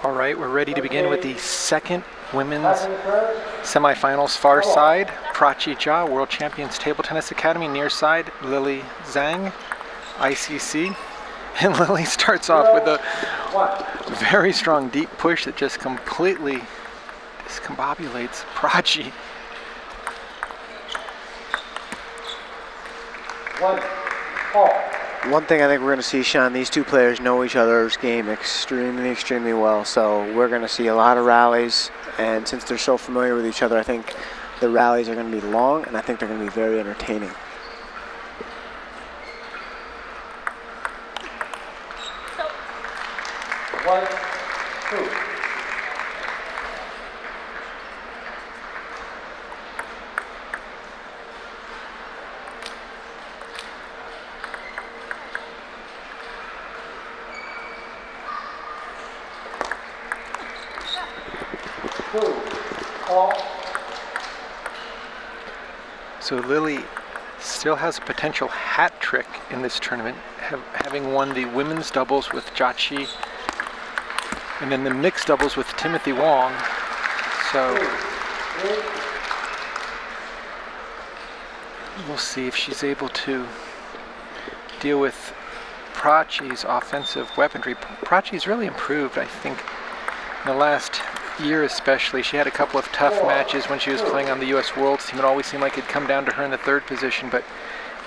All right, we're ready to begin with the second women's semifinals. Far side, Prachi Jha, World Champions Table Tennis Academy. Near side, Lilly Zhang, ICC. And Lilly starts off with a very strong deep push that just completely discombobulates Prachi. One thing I think we're going to see, Sean, these two players know each other's game extremely well. So we're going to see a lot of rallies. And since they're so familiar with each other, I think the rallies are going to be long, and I think they're going to be very entertaining. One, two. So Lilly still has a potential hat trick in this tournament, having won the women's doubles with Jia and then the mixed doubles with Timothy Wong. So we'll see if she's able to deal with Prachi's offensive weaponry. Prachi's really improved, I think, in the last year especially. She had a couple of tough matches when she was playing on the U.S. Worlds team. It always seemed like it'd come down to her in the third position, but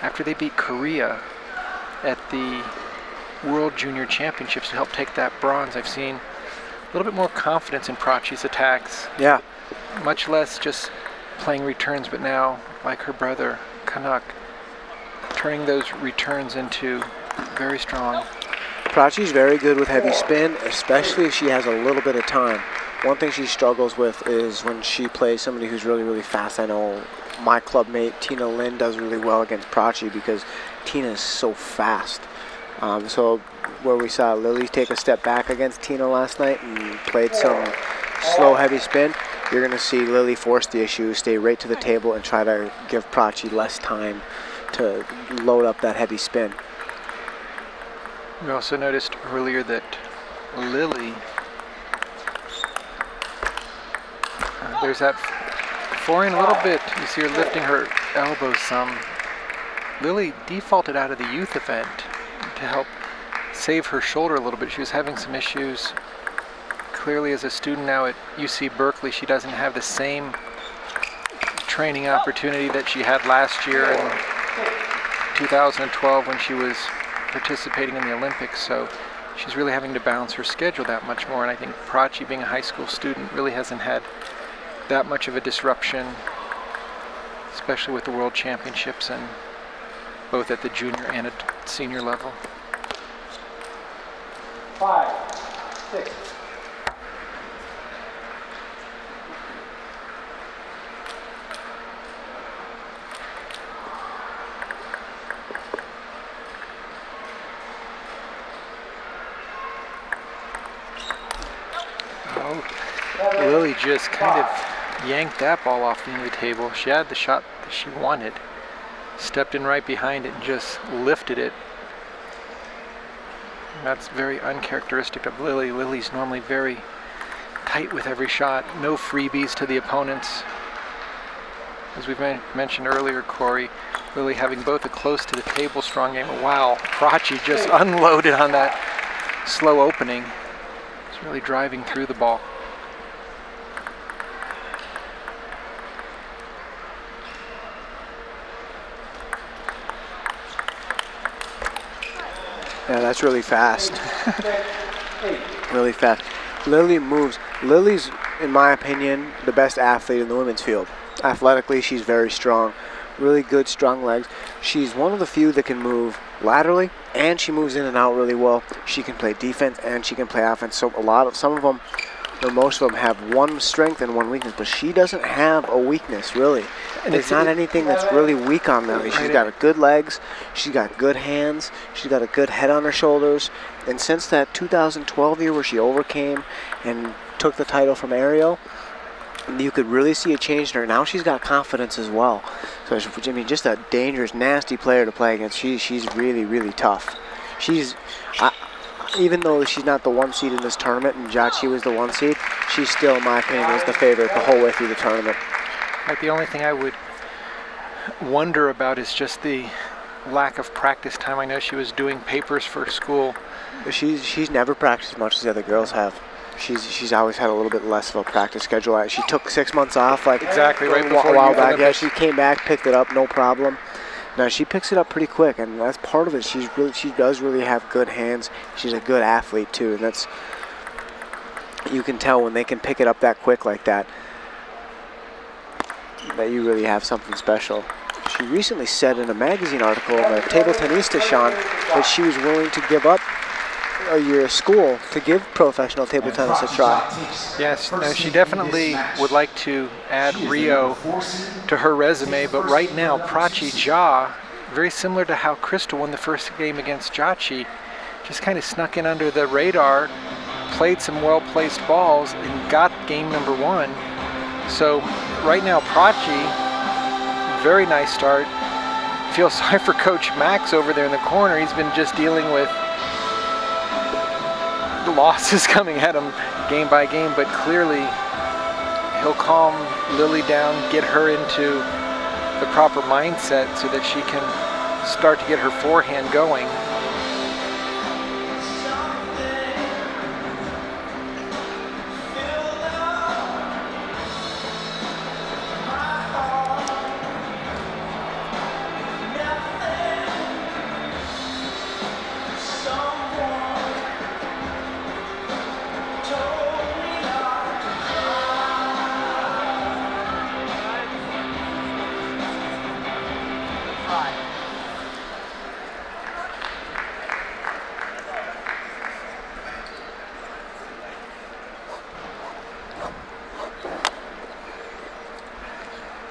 after they beat Korea at the World Junior Championships to help take that bronze, I've seen a little bit more confidence in Prachi's attacks. Yeah. Much less just playing returns, but now, like her brother, Canuck, turning those returns into very strong. Prachi's very good with heavy spin, especially if she has a little bit of time. One thing she struggles with is when she plays somebody who's really fast. I know my clubmate Tina Lin does really well against Prachi because Tina is so fast. So where we saw Lilly take a step back against Tina last night and played some slow heavy spin, you're going to see Lilly force the issue, stay right to the table and try to give Prachi less time to load up that heavy spin. We also noticed earlier that Lilly, there's that forehand a little bit. You see her lifting her elbows some. Lilly defaulted out of the youth event to help save her shoulder a little bit. She was having some issues. Clearly, as a student now at UC Berkeley, she doesn't have the same training opportunity that she had last year in 2012 when she was participating in the Olympics. So she's really having to balance her schedule that much more. And I think Prachi, being a high school student, really hasn't had that much of a disruption, especially with the World Championships and both at the junior and at senior level. 5, 6. Oh, Lilly just kind of yanked that ball off the end of the table. She had the shot that she wanted, stepped in right behind it and just lifted it. And that's very uncharacteristic of Lilly. Lilly's normally very tight with every shot, no freebies to the opponents. As we've mentioned earlier, Corey, Lilly having both a close to the table strong game. Wow, Prachi just unloaded on that slow opening. It's really driving through the ball. Yeah, that's really fast. Really fast. Lilly moves. Lilly's, in my opinion, the best athlete in the women's field. Athletically, she's very strong. Really good, strong legs. She's one of the few that can move laterally, and she moves in and out really well. She can play defense and she can play offense. So some of them, or most of them, have one strength and one weakness, but she doesn't have a weakness, really. And there's not anything that's really weak on Lilly. She's got good legs, she's got good hands, she's got a good head on her shoulders. And since that 2012 year where she overcame and took the title from Ariel, you could really see a change in her. Now she's got confidence as well. So, I mean, just a dangerous, nasty player to play against. She's really tough. even though she's not the 1 seed in this tournament and Jha was the 1 seed, she still, in my opinion, was the favorite the whole way through the tournament. Like, the only thing I would wonder about is just the lack of practice time. I know she was doing papers for school. She's never practiced as much as the other girls have. She's always had a little bit less of a practice schedule. She took 6 months off, like exactly right before a while Youth back. Yeah, Olympics. she came back, picked it up, no problem. Now she picks it up pretty quick, and that's part of it. She does really have good hands. She's a good athlete too, and that's, you can tell when they can pick it up that quick like that, that you really have something special. She recently said in a magazine article, in the Table Tenista, Sean, that she was willing to give up a year of school to give professional table tennis a try. Yes, no, she definitely would like to add Rio to her resume, but right now Prachi Jha, very similar to how Crystal won the first game against Jha, just kind of snuck in under the radar, played some well-placed balls, and got game number 1. So right now Prachi, very nice start. Feel sorry for Coach Max over there in the corner. He's been just dealing with the losses coming at him game by game, but clearly he'll calm Lilly down, get her into the proper mindset so that she can start to get her forehand going.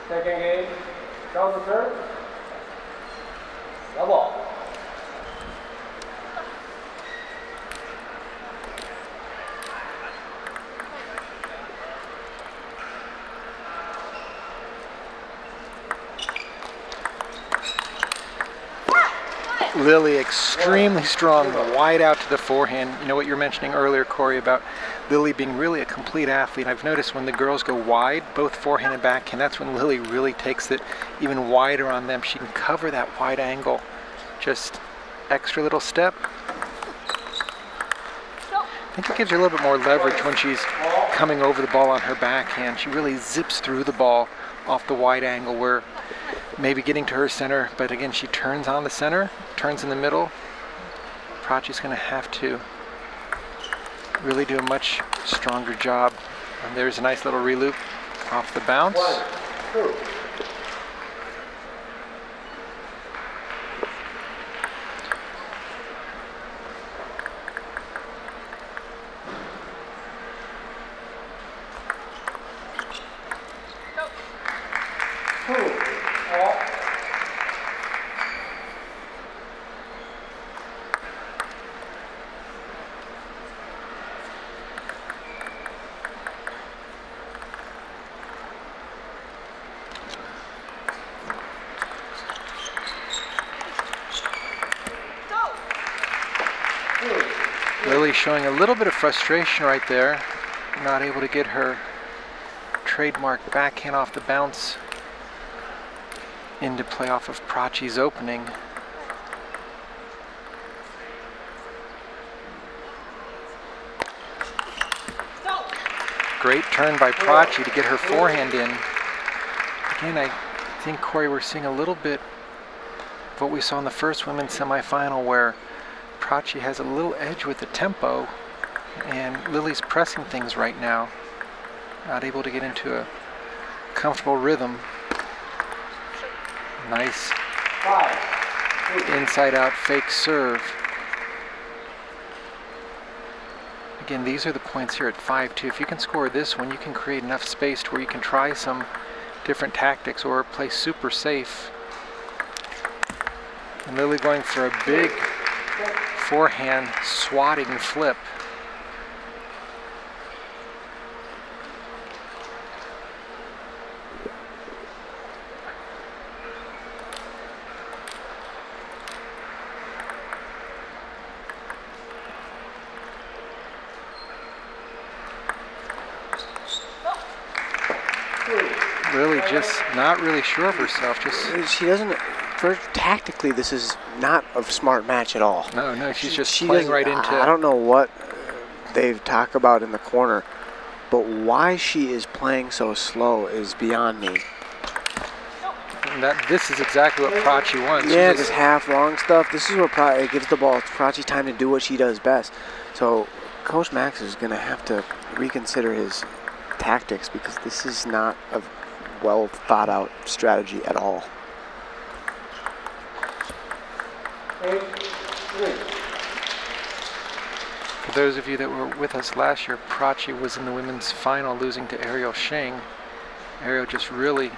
Second game, double return. Double. Lilly extremely strong, wide out to the forehand. You know what you were mentioning earlier, Corey, about Lilly being really a complete athlete. I've noticed when the girls go wide, both forehand and backhand, that's when Lilly really takes it even wider on them. She can cover that wide angle. Just extra little step. I think it gives her a little bit more leverage when she's coming over the ball on her backhand. She really zips through the ball off the wide angle, where maybe getting to her center, but again, she turns on the center, turns in the middle. Prachi's going to have to really do a much stronger job. And there's a nice little reloop off the bounce. 1, 2. Lilly showing a little bit of frustration right there, not able to get her trademark backhand off the bounce into play off of Prachi's opening. Great turn by Prachi to get her forehand in. Again, I think, Corey, we're seeing a little bit of what we saw in the first women's semifinal, where Prachi has a little edge with the tempo, and Lilly's pressing things right now. Not able to get into a comfortable rhythm. Nice inside out fake serve. Again, these are the points here at 5-2. If you can score this one, you can create enough space to where you can try some different tactics or play super safe. And Lilly going for a big forehand swatting flip. Lilly just not really sure of herself. She doesn't. Tactically, this is not a smart match at all. No, she's just playing right into. I don't know what they've talked about in the corner, but why she is playing so slow is beyond me. This is exactly what Prachi wants. Yeah, this half long stuff. This is what it gives the ball. It's Prachi time to do what she does best. So Coach Max is going to have to reconsider his tactics because this is not a well thought out strategy at all. 8-3. For those of you that were with us last year, Prachi was in the women's final, losing to Ariel Shing. Ariel just really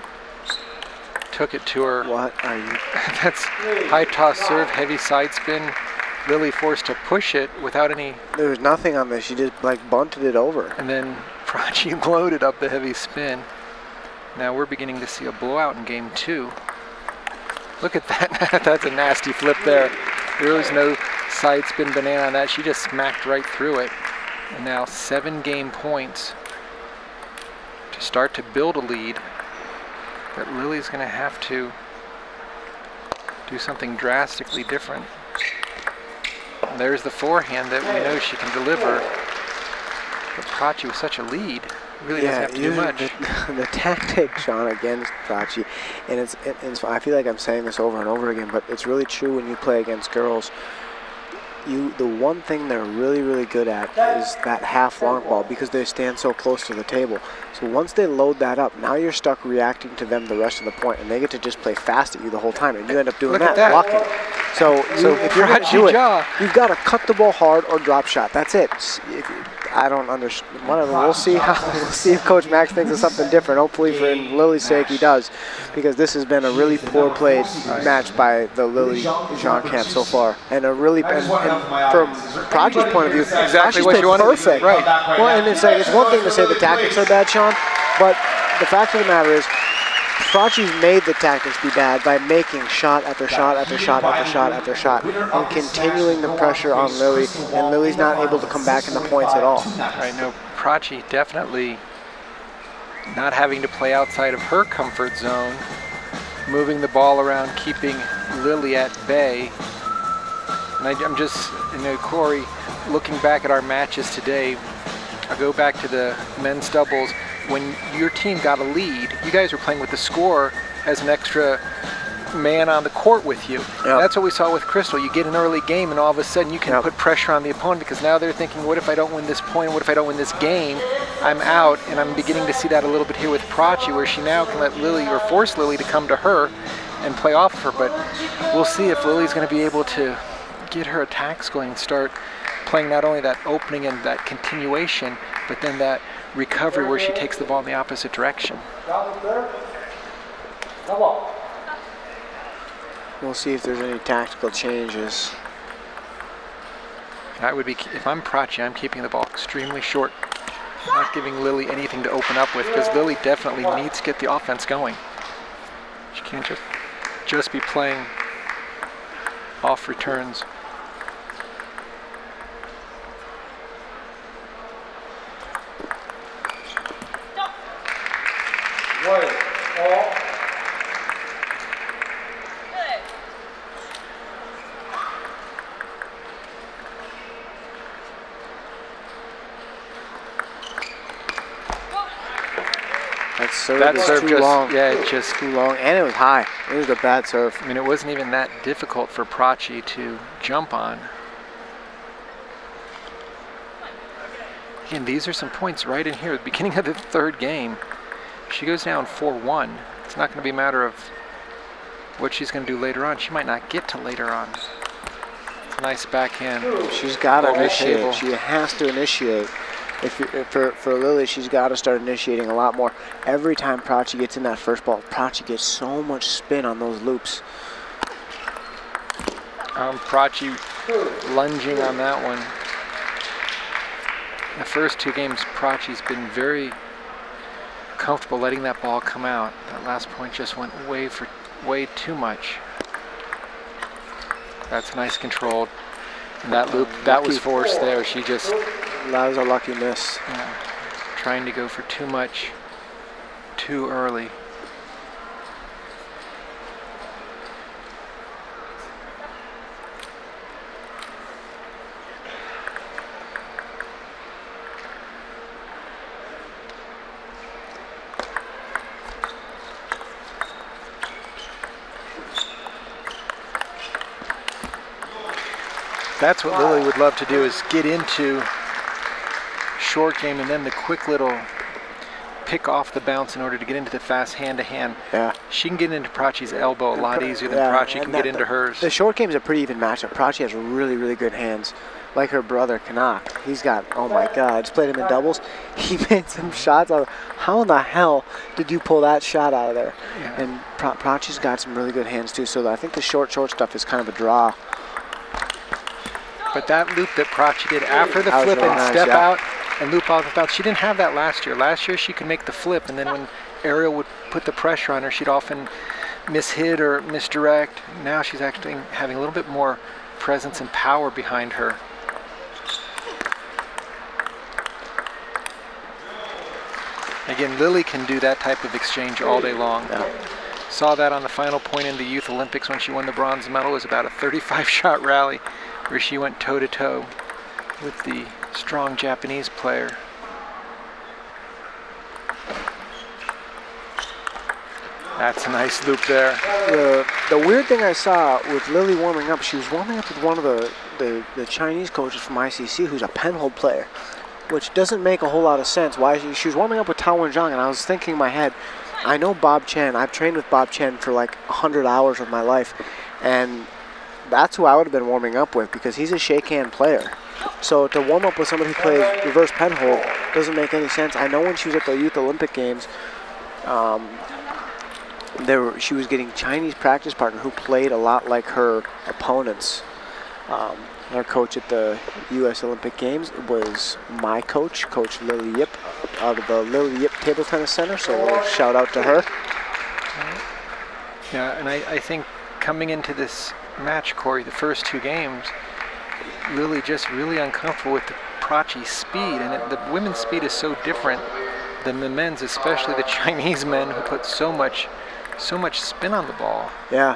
took it to her. What are you? That's high toss serve, heavy side spin. Lilly forced to push it without any. There was nothing on this. She just like bunted it over. And then Prachi loaded up the heavy spin. Now we're beginning to see a blowout in game 2. Look at that. That's a nasty flip there. There was no side spin banana on that. She just smacked right through it. And now 7 game points to start to build a lead that Lilly's going to have to do something drastically different. And there's the forehand that we know she can deliver. But Prachi with such a lead really doesn't have to do much. The tactic, Sean, against Prachi, and it's I feel like I'm saying this over and over again, but it's really true when you play against girls. The one thing they're really, really good at is that half long ball because they stand so close to the table. So once they load that up, now you're stuck reacting to them the rest of the point, and they get to just play fast at you the whole time, and you end up doing that, blocking. So if you're going to do it, you've got to cut the ball hard or drop shot. That's it. I don't understand. Whatever. We'll see if Coach Max thinks of something different. Hopefully, for Lilly's sake, he does, because this has been a really poor played match by the Lilly Zhang camp so far, and a really and from Prachi's point of view, exactly Prachi's what you want. Perfect. Right. Well, and it's like it's one thing to say the tactics are bad, Sean, but the fact of the matter is, Prachi's made the tactics be bad by making shot after shot after shot after shot after shot and continuing the pressure on Lilly, and Lilly's not able to come back in the points at all. Right, no, Prachi definitely not having to play outside of her comfort zone, moving the ball around, keeping Lilly at bay. And I'm just, Corey, looking back at our matches today, I'll go back to the men's doubles. When your team got a lead, you guys were playing with the score as an extra man on the court with you. Yep. That's what we saw with Crystal. You get an early game and all of a sudden you can put pressure on the opponent because now they're thinking, what if I don't win this point? What if I don't win this game? I'm out. And I'm beginning to see that a little bit here with Prachi, where she now can let Lilly or force Lilly to come to her and play off of her. But we'll see if Lilly's going to be able to get her attacks going and start playing not only that opening and that continuation, but then that recovery where she takes the ball in the opposite direction. We'll see if there's any tactical changes. I would be, if I'm Prachi, I'm keeping the ball extremely short, not giving Lilly anything to open up with, because Lilly definitely needs to get the offense going. She can't just be playing off returns. That serve just too long. Yeah, it's just too long, and it was high. It was a bad serve. I mean, it wasn't even that difficult for Prachi to jump on. Again, these are some points right in here at the beginning of the third game. She goes down 4-1. It's not going to be a matter of what she's going to do later on. She might not get to later on. It's a nice backhand. She's got to initiate. She has to initiate. For Lilly, she's got to start initiating a lot more. Every time Prachi gets in that first ball, Prachi gets so much spin on those loops. Prachi lunging on that one. The first 2 games, Prachi's been very comfortable letting that ball come out. That last point just went way too much. That's nice controlled. And that loop, that was forced there. She just... That was a lucky miss. Yeah, trying to go for too much, too early. That's what Lilly would love to do, is get into short game and then the quick little pick off the bounce in order to get into the fast hand-to-hand. Yeah. She can get into Prachi's elbow a lot easier than Prachi can get into hers. The short game is a pretty even matchup. Prachi has really, really good hands. Like her brother, Kanak. He's got, oh my God, I just played him in doubles. He made some shots out of, how in the hell did you pull that shot out of there? Yeah. And Prachi's got some really good hands too, so I think the short stuff is kind of a draw. But that loop that Prachi did after the flip and step out and loop off the bounce, she didn't have that last year. Last year she could make the flip, and then when Ariel would put the pressure on her, she'd often mishit or misdirect. Now she's actually having a little bit more presence and power behind her. Again, Lilly can do that type of exchange all day long. Yeah. Saw that on the final point in the Youth Olympics when she won the bronze medal. It was about a 35-shot rally where she went toe-to-toe with the strong Japanese player. That's a nice loop there. The weird thing I saw with Lilly warming up, she was warming up with one of the Chinese coaches from ICC who's a penhold player, which doesn't make a whole lot of sense. Why she was warming up with Zhang, and I was thinking in my head, I know Bob Chen. I've trained with Bob Chen for like 100 hours of my life, and that's who I would have been warming up with because he's a shake hand player. So to warm up with somebody who plays reverse penhold doesn't make any sense. I know when she was at the Youth Olympic Games, she was getting Chinese practice partner who played a lot like her opponents. Our coach at the U.S. Olympic Games was my coach, Coach Lilly Yip, out of the Lilly Yip Table Tennis Center, so a little shout out to her. Yeah, and I think coming into this match, Corey, the first two games, Lilly just really uncomfortable with the Prachi speed, and the women's speed is so different than the men's, especially the Chinese men who put so much spin on the ball. Yeah,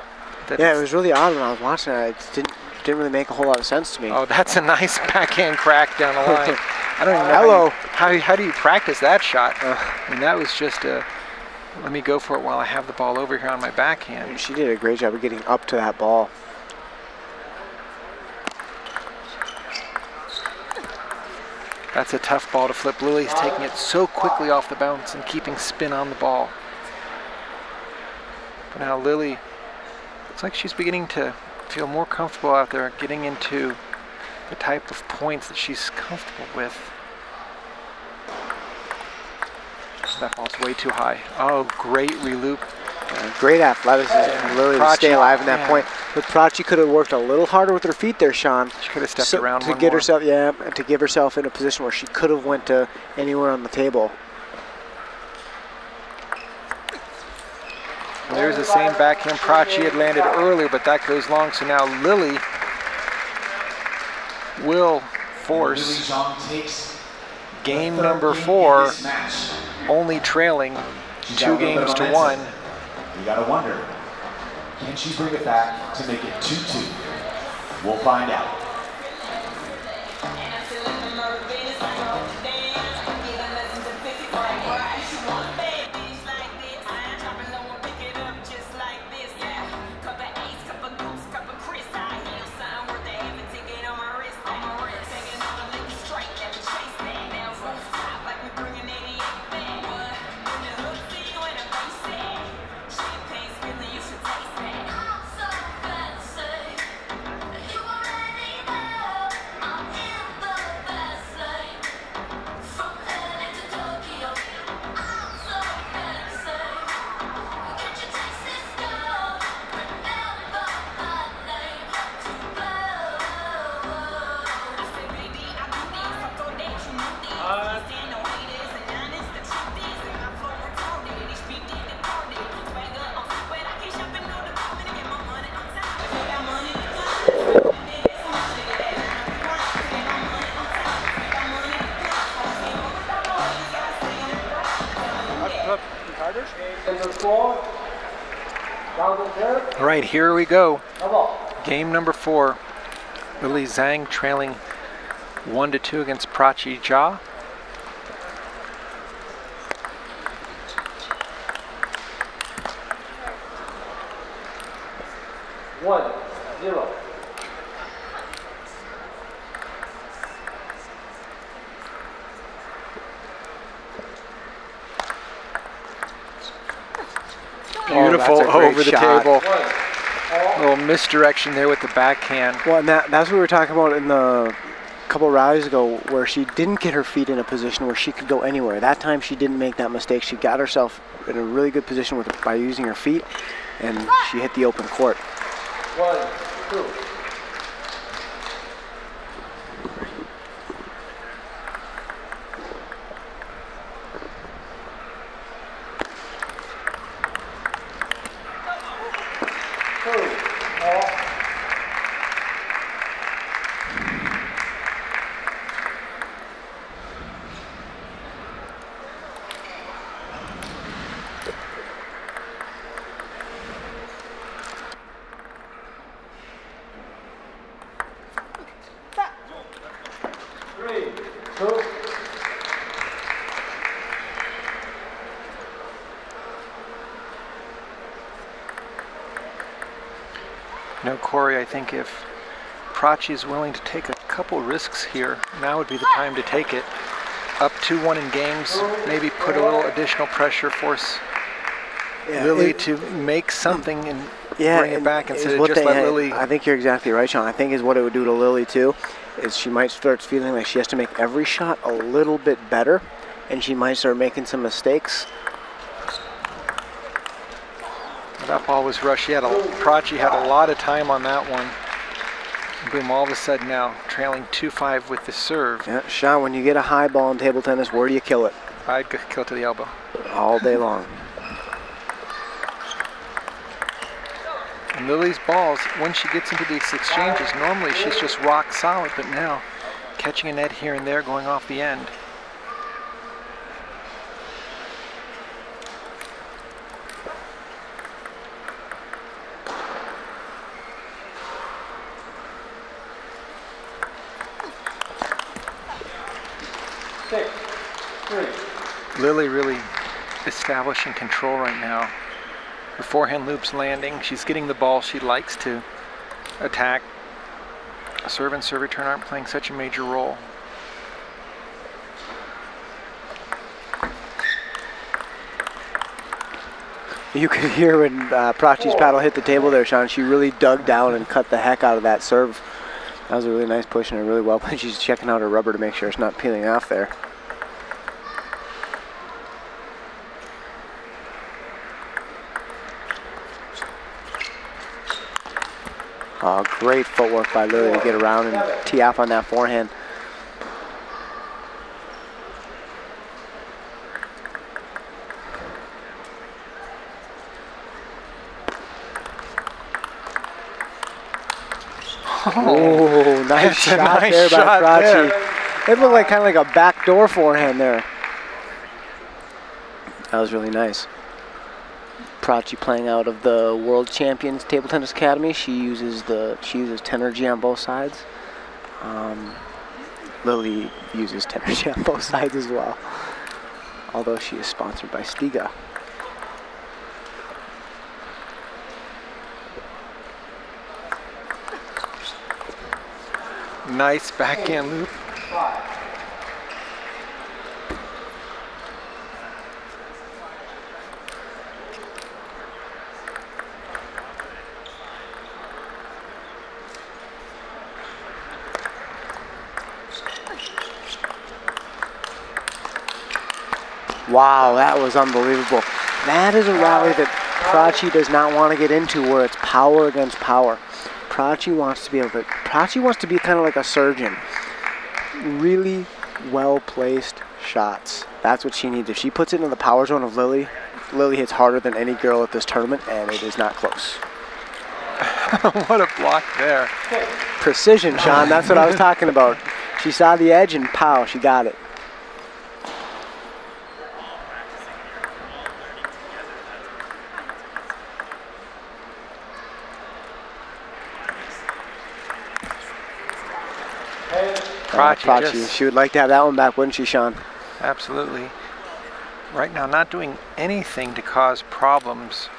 it was really odd when I was watching it. It didn't really make a whole lot of sense to me. Oh, that's a nice backhand crack down the line. I don't even know how do you practice that shot? I mean, that was just a, let me go for it while I have the ball over here on my backhand. She did a great job of getting up to that ball. That's a tough ball to flip. Lilly's taking it so quickly off the bounce and keeping spin on the ball. But now Lilly, looks like she's beginning to feel more comfortable out there, getting into the type of points that she's comfortable with. That ball's way too high. Oh, great reloop. Great athleticism, Lilly to stay alive in that point. But Prachi could have worked a little harder with her feet there, Sean. She could have stepped around to get herself, and to give herself in a position where she could have went to anywhere on the table. And there's the same backhand Prachi had landed earlier, but that goes long. So now Lilly will force game number 4, only trailing 2 games to 1. You gotta wonder, can she bring it back to make it 2-2? We'll find out. All right, here we go. Game number 4. Lilly Zhang trailing 1-2 against Prachi Jha. Beautiful that's a great over the shot. table. A little misdirection there with the backhand. Well, and that's what we were talking about in the couple rallies ago, where she didn't get her feet in a position where she could go anywhere. That time she didn't make that mistake. She got herself in a really good position by using her feet, and she hit the open court. 1, 2. No, Corey, I think if Prachi is willing to take a couple risks here, now would be the time to take it. Up 2-1 in games, maybe put a little additional pressure, force Lilly to make something and bring it back instead of just let Lilly. I think you're exactly right, Sean. I think is what it would do to Lilly too, is she might start feeling like she has to make every shot a little bit better, and she might start making some mistakes. That ball was rushed. Prachi had a lot of time on that one. Boom, all of a sudden now trailing 2-5 with the serve. Yeah, Sean, when you get a high ball in table tennis, where do you kill it? I'd kill it to the elbow. All day long. And Lilly's balls, when she gets into these exchanges, normally she's just rock solid, but now catching a net here and there going off the end. Lilly really establishing control right now. Her forehand loop's landing. She's getting the ball she likes to attack. Serve and serve return aren't playing such a major role. You could hear when Prachi's paddle hit the table there, Sean. She really dug down and cut the heck out of that serve. That was a really nice push and a really well played. She's checking out her rubber to make sure it's not peeling off there. Oh, great footwork by Lilly to get around and tee off on that forehand. Oh, nice shot there by Prachi. It looked like kind of like a backdoor forehand there. That was really nice. Prachi playing out of the World Champions Table Tennis Academy. She uses Tenergy on both sides. Lilly uses Tenergy on both sides as well, although she is sponsored by Stiga. Nice backhand loop. Wow, that was unbelievable. That is a rally that Prachi does not want to get into, where it's power against power. Prachi wants to be kind of like a surgeon. Really well-placed shots. That's what she needs. If she puts it into the power zone of Lilly, Lilly hits harder than any girl at this tournament, and it is not close. What a block there. Precision, Sean. That's what I was talking about. She saw the edge, and pow, she got it. Prachi. She would like to have that one back, wouldn't she, Sean? Absolutely. Right now, not doing anything to cause problems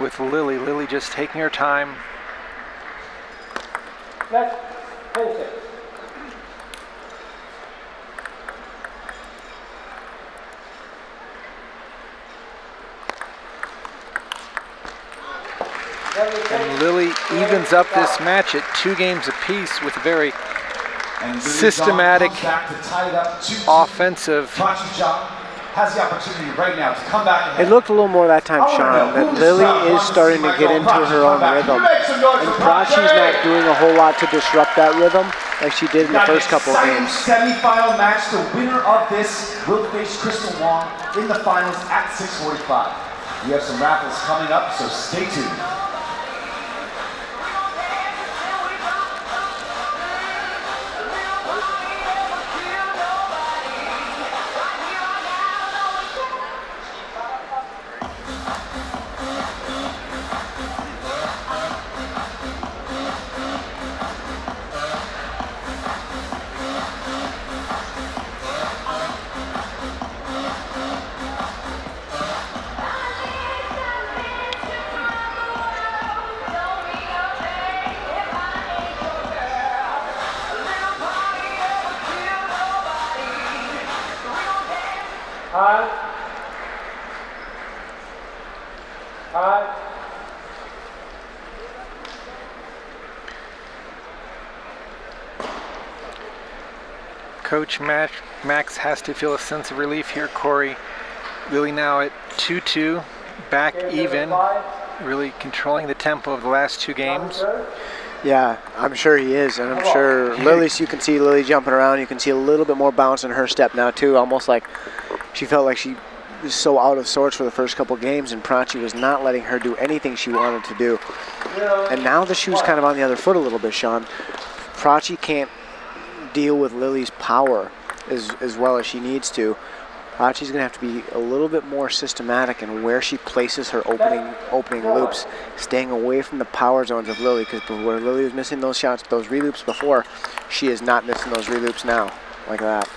with Lilly. Lilly just taking her time. Left, 10-6. evens up this match at 2 games apiece with a very And Lilly systematic Zhang comes back to tie it up 2-2. offensive. Prachi Jha has the opportunity right now to come back ahead. It looked a little more that time, Sean, that Lilly is starting to get into her own rhythm. And Prachi's not doing a whole lot to disrupt that rhythm like she did in the first couple of games. Semifinal match. The winner of this will face Crystal Wong in the finals at 6:45. We have some raffles coming up, so stay tuned. Coach Max has to feel a sense of relief here, Corey. Lilly now at 2-2, back even, really controlling the tempo of the last 2 games. Yeah, I'm sure he is, and I'm sure you can see Lilly jumping around. You can see a little bit more bounce in her step now too, almost like she felt like she was so out of sorts for the first couple games, and Prachi was not letting her do anything she wanted to do. And now the shoe's kind of on the other foot a little bit, Sean. Prachi can't deal with Lilly's power as well as she needs to. Prachi's going to have to be a little bit more systematic in where she places her opening loops, staying away from the power zones of Lilly, because where Lilly was missing those shots, those reloops before, she is not missing those reloops now, like that.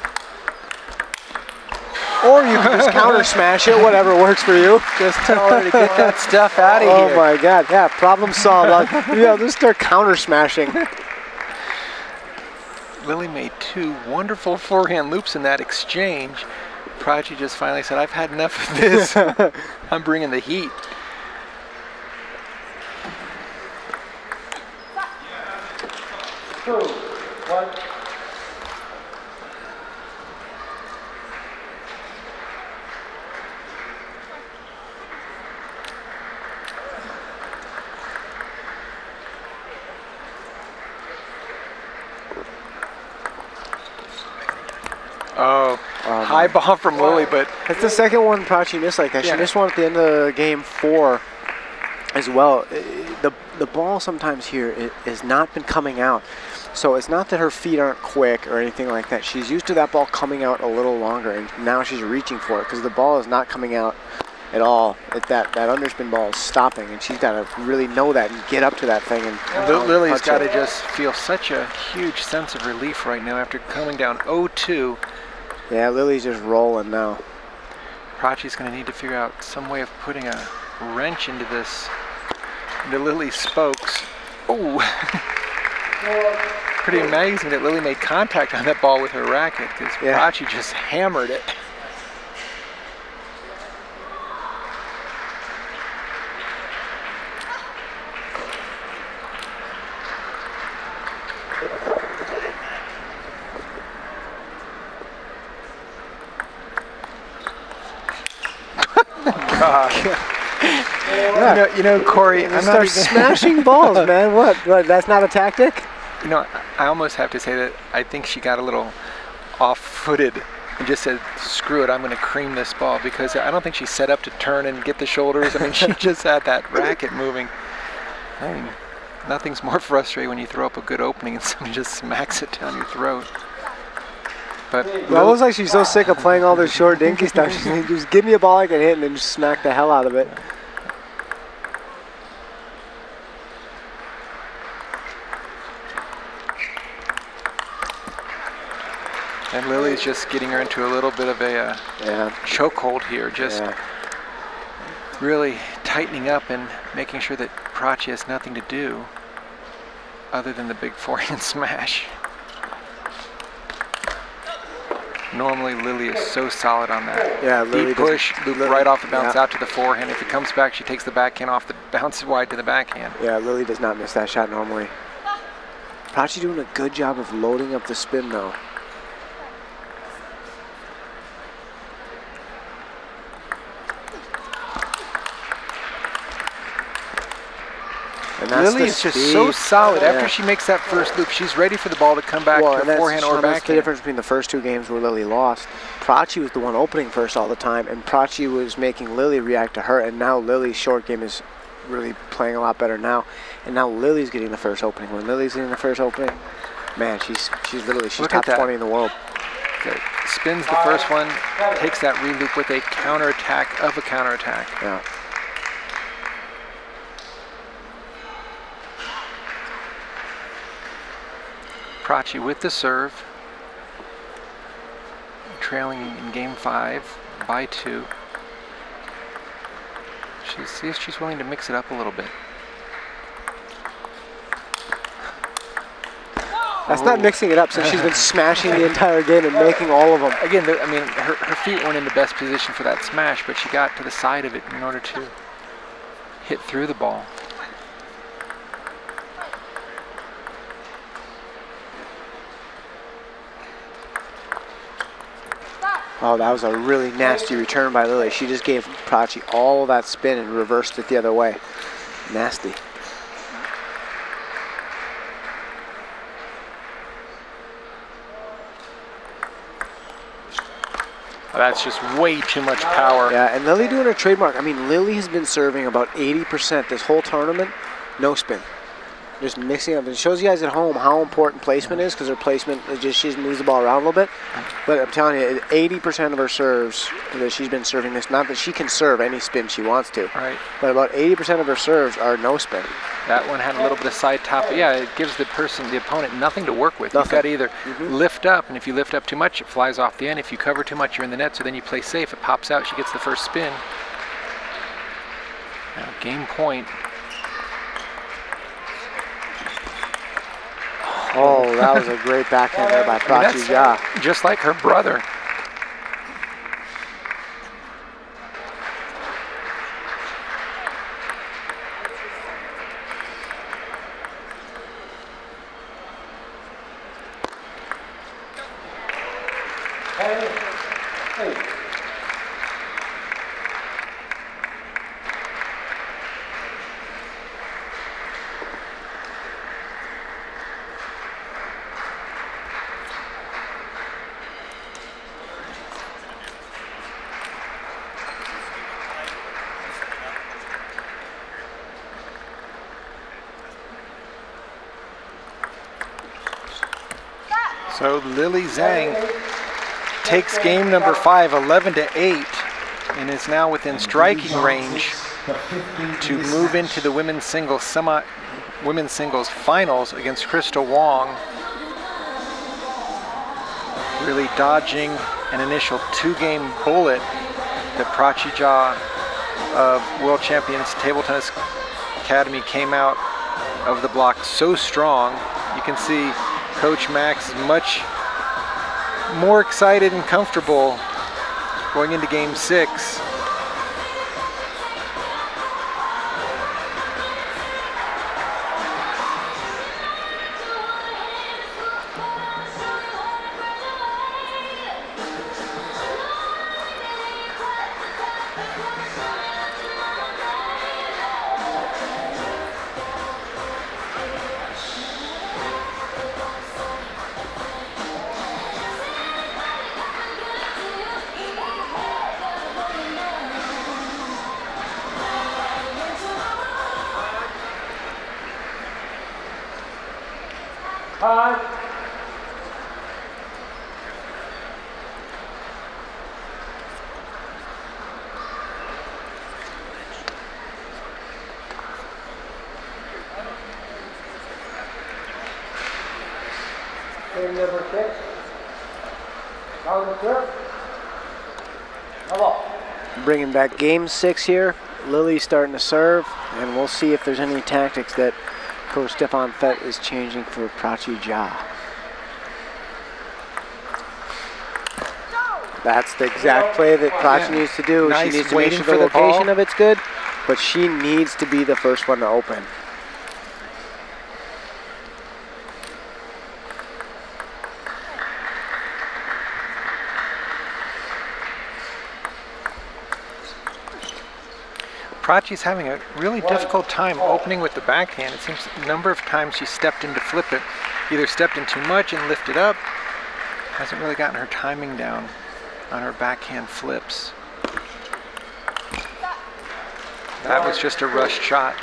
Or you can just counter smash it, whatever works for you. Just tell her to get that stuff out of here. Oh my God, yeah, problem solved. Yeah, just start counter smashing. Lilly made 2 wonderful forehand loops in that exchange. Prachi just finally said, I've had enough of this. I'm bringing the heat. Two, one. Oh, high ball from Lilly, but that's the second one Prachi missed like that. She missed one at the end of game 4 as well. The ball sometimes here has not been coming out. So it's not that her feet aren't quick or anything like that. She's used to that ball coming out a little longer, and now she's reaching for it because the ball is not coming out at all. That underspin ball is stopping, and she's got to really know that and get up to that thing. And Lily's got to just feel such a huge sense of relief right now after coming down 0-2. Yeah, Lily's just rolling now. Prachi's going to need to figure out some way of putting a wrench into Lily's spokes. Oh, pretty amazing that Lilly made contact on that ball with her racket, because Prachi just hammered it. You know, Corey, I'm not even smashing balls, man. What? That's not a tactic? You know, I almost have to say that I think she got a little off-footed and just said, screw it, I'm going to cream this ball, because I don't think she set up to turn and get the shoulders. I mean, she just had that racket moving. I mean, nothing's more frustrating when you throw up a good opening and somebody just smacks it down your throat. But well, it looks like she's so sick of playing all this short, dinky stuff. She's like, just give me a ball I can hit and then just smack the hell out of it. And Lily's just getting her into a little bit of a chokehold here, just really tightening up and making sure that Prachi has nothing to do other than the big forehand smash. Normally Lilly is so solid on that. Yeah, Lilly deep push, loop right off the bounce yeah. out to the forehand. If it comes back, she takes the backhand off the bounce wide to the backhand. Yeah, Lilly does not miss that shot normally. Prachi doing a good job of loading up the spin though. And that's Lilly is just so solid. After she makes that first loop, she's ready for the ball to come back to her forehand or backhand. That's the difference between the first two games where Lilly lost. Prachi was the one opening first all the time, and Prachi was making Lilly react to her, and now Lilly's short game is really playing a lot better now. And now Lily's getting the first opening. When Lily's getting the first opening, man, she's top 20 in the world. Okay. Spins the first one, takes that re-loop with a counterattack of a counterattack. Yeah. Prachi with the serve, trailing in game 5 by 2. She's willing to mix it up a little bit. That's not mixing it up, since she's been smashing the entire game and making all of them. Again, I mean, her feet weren't in the best position for that smash, but she got to the side of it in order to hit through the ball. Oh, that was a really nasty return by Lilly. She just gave Prachi all that spin and reversed it the other way. Nasty. That's just way too much power. Yeah, and Lilly doing her trademark. I mean, Lilly has been serving about 80% this whole tournament, no spin. Just mixing up. It shows you guys at home how important placement is, because her placement is just, she just moves the ball around a little bit. But I'm telling you, 80% of her serves that she's been serving this, not that she can serve any spin she wants to, right, but about 80% of her serves are no spin. That one had a little bit of side top. But yeah, it gives the opponent, nothing to work with. Nothing. You've got to either lift up, and if you lift up too much, it flies off the end. If you cover too much, you're in the net, so then you play safe. It pops out, she gets the first spin. Now, game point. Oh, that was a great backhand there by Prachi Jha. Just like her brother. So Lilly Zhang takes game number 5, 11-8, and is now within striking range to move into the women's singles finals against Crystal Wong. Really dodging an initial 2-game bullet that Prachi Jha of World Champions Table Tennis Academy came out of the block so strong. You can see Coach Max is much more excited and comfortable going into game 6. Game number 6. Now the serve. Hello. Bringing back game 6 here. Lilly's starting to serve, and we'll see if there's any tactics that Coach Stefan Fett is changing for Prachi Jha. That's the exact play that Prachi needs to do. Nice, she needs to make waiting sure for the the location ball. of it's good, but she needs to be the first one to open. Prachi's having a really difficult time opening with the backhand. It seems a number of times she stepped in to flip it, either stepped in too much and lifted up, hasn't really gotten her timing down on her backhand flips. That was just a rushed shot.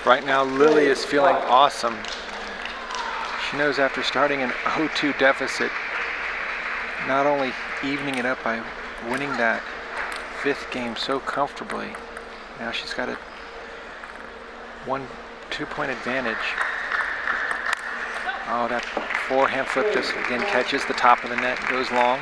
Right now, Lilly is feeling awesome. She knows after starting an 0-2 deficit, not only evening it up by winning that 5th game so comfortably, now she's got a 1-2 point advantage. Oh, that forehand flip just again catches the top of the net and goes long.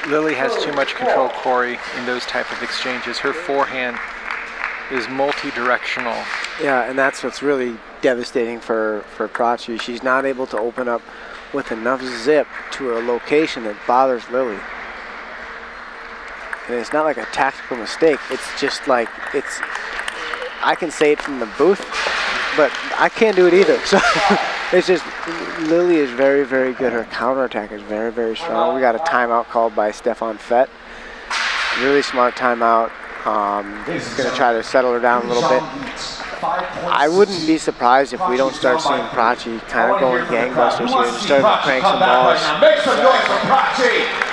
Lilly has too much control, Corey, in those type of exchanges. Her forehand is multi-directional. Yeah, and that's what's really devastating for Prachi. She's not able to open up with enough zip to a location that bothers Lilly. And it's not like a tactical mistake. It's just like, I can say it from the booth, but I can't do it either. So it's just, Lilly is very, very good. Her counterattack is very, very strong. We got a timeout called by Stefan Fett. Really smart timeout. Going to try to settle her down a little bit. I wouldn't be surprised if we don't start seeing Prachi kind of going gangbusters here and start to crank some balls. Make some noise for Prachi!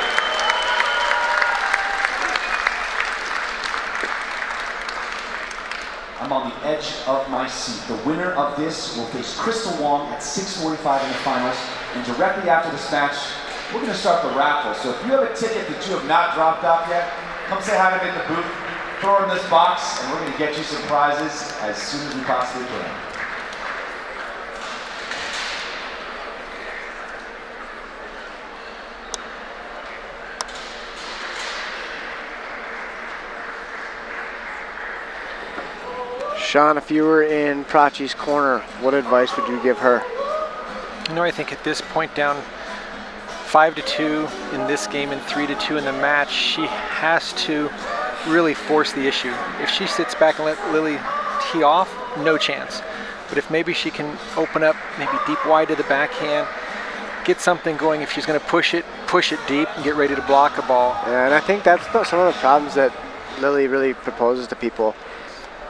I'm on the edge of my seat. The winner of this will face Crystal Wong at 6:45 in the finals. And directly after this match, we're going to start the raffle. So if you have a ticket that you have not dropped off yet, come say hi to me in the booth, throw it in this box, and we're going to get you some prizes as soon as we possibly can. Sean, if you were in Prachi's corner, what advice would you give her? You know, I think at this point down 5-2 in this game and 3-2 in the match, she has to really force the issue. If she sits back and let Lilly tee off, no chance. But if maybe she can open up, maybe deep wide to the backhand, get something going. If she's going to push it deep and get ready to block a ball. Yeah, and I think that's some of the problems that Lilly really proposes to people.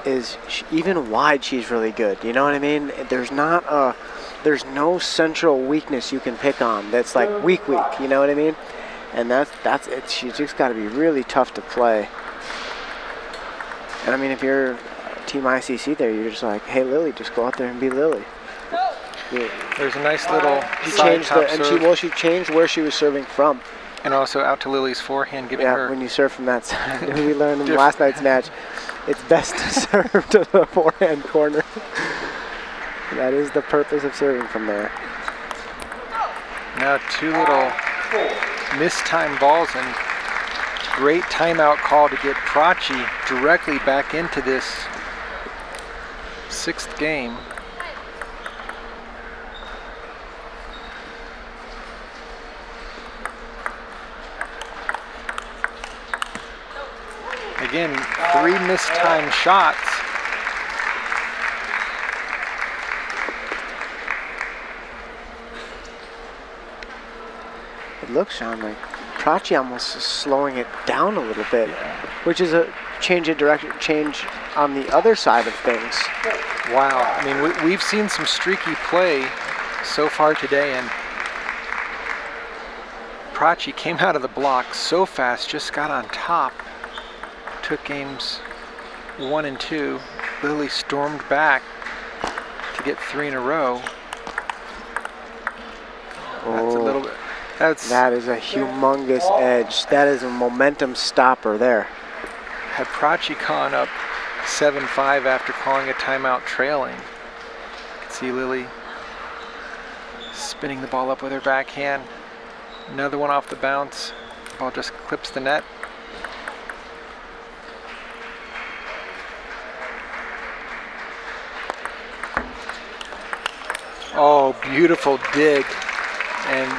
Is even wide, she's really good. You know what I mean? There's no central weakness you can pick on that's like weak. You know what I mean? And that's it. She's just got to be really tough to play. And I mean, if you're Team ICC there, you're just like, hey Lilly, just go out there and be Lilly. Yeah. There's a nice little She side changed top serve. she changed where she was serving from. And also out to Lilly's forehand, giving her. When you serve from that side, we learned in last night's match, it's best to serve to the forehand corner. That is the purpose of serving from there. Now 2 little mistimed balls and great timeout call to get Prachi directly back into this 6th game. Again, 3 mistimed shots. It looks, Sean, like Prachi almost is slowing it down a little bit, which is a change of direction, change on the other side of things. Wow, I mean, we've seen some streaky play so far today, and Prachi came out of the block so fast, just got on top. Took games 1 and 2. Lilly stormed back That is a humongous edge. That is a momentum stopper there. Had Prachi gone up 7-5 after calling a timeout trailing. You can see Lilly spinning the ball up with her backhand. Another one off the bounce. Ball just clips the net. Oh, beautiful dig. And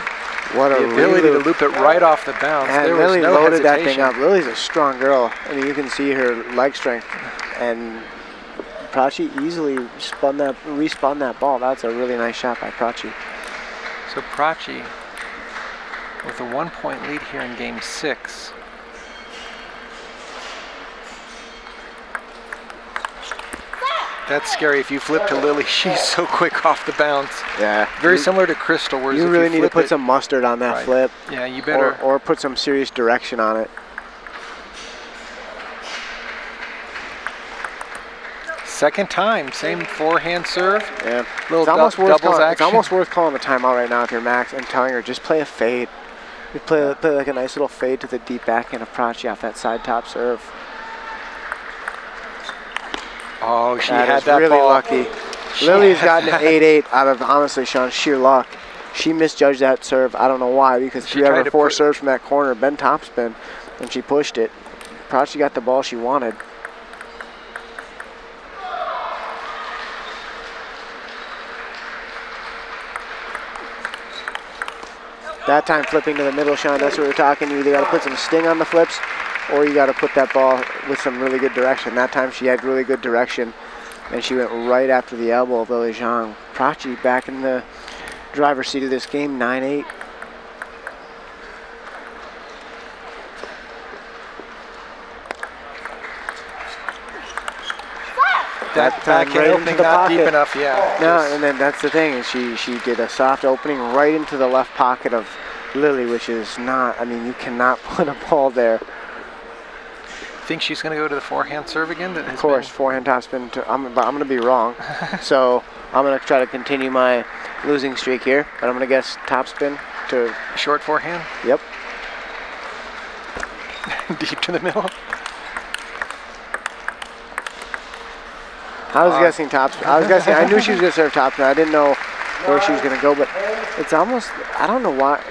what a the ability to loop it right off the bounce. And there Lilly was no loaded that hesitation. thing up. Lily's a strong girl. I mean, you can see her leg strength. And Prachi easily respun that ball. That's a really nice shot by Prachi. So Prachi with a 1-point lead here in game 6. That's scary. If you flip to Lilly, she's so quick off the bounce. Yeah. Very similar to Crystal. Whereas You if really you need to flip put it, some mustard on that right. flip. Yeah, you better. Or put some serious direction on it. Second time, same forehand serve. Yeah. Little It's almost doubles action. It's almost worth calling a timeout right now if you're Max and telling her just play a fade. You play like a nice little fade to the deep backhand of Prachi off that side top serve. Oh, she That had is that really ball. lucky. Lily's gotten an 8-8 out of, honestly, Sean, sheer luck. She misjudged that serve. I don't know why, because She 3 out tried of to 4 put- serves from that corner been topspin, and she pushed it. Prachi got the ball she wanted. That time flipping to the middle, Sean, that's what we're talking. You either got to put some sting on the flips, or you got to put that ball with some really good direction. That time she had really good direction, and she went right after the elbow of Lilly Zhang. Prachi back in the driver's seat of this game, 9-8. That time backhand right into opening the not pocket. deep enough, yeah. No, Just- and then that's the thing, is she did a soft opening right into the left pocket of Lilly, which is not, I mean, you cannot put a ball there. Think she's going to go to the forehand serve again? Of course, forehand topspin. I'm going to be wrong. So I'm going to try to continue my losing streak here, but I'm going to guess topspin to, Short forehand, yep. deep to the middle. I was guessing topspin. I was guessing, I knew she was going to serve topspin. I didn't know where she was going to go, but it's almost, I don't know why.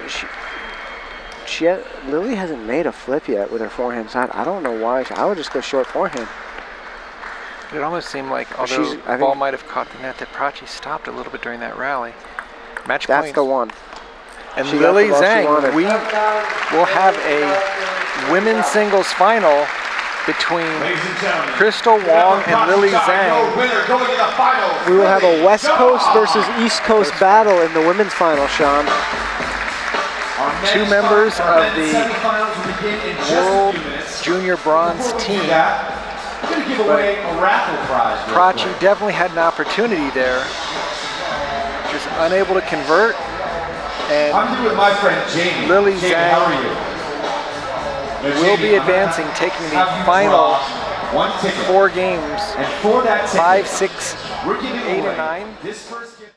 Lilly hasn't made a flip yet with her forehand side. I don't know why. I would just go short forehand. It almost seemed like, although I the think- ball might have caught the net, that Prachi stopped a little bit during that rally. Match That's points. the one. And She got Lilly the ball she Zhang, wanted. we will have a women's singles final between Ladies and gentlemen, Crystal Wong and Lilly your Zhang. winner going to the finals. We will have a Lilly West Coast Zhang. versus East Coast battle in the women's final, Sean. Our men's Two members finals, our of men's the semifinals will begin in just a World few minutes. Junior Bronze Before we do team. that, we're going to give away a raffle prize. real Prachi quick. definitely had an opportunity there. Just unable to convert. And I'm here with my friend Jamie. Lilly Jamie, Zhang how are you? Now, will Jamie, be I'm gonna advancing, taking the have you final draw one ticket. 4 games, And for that ticket, 5, 6, we're giving 8, away and 9. this first gift.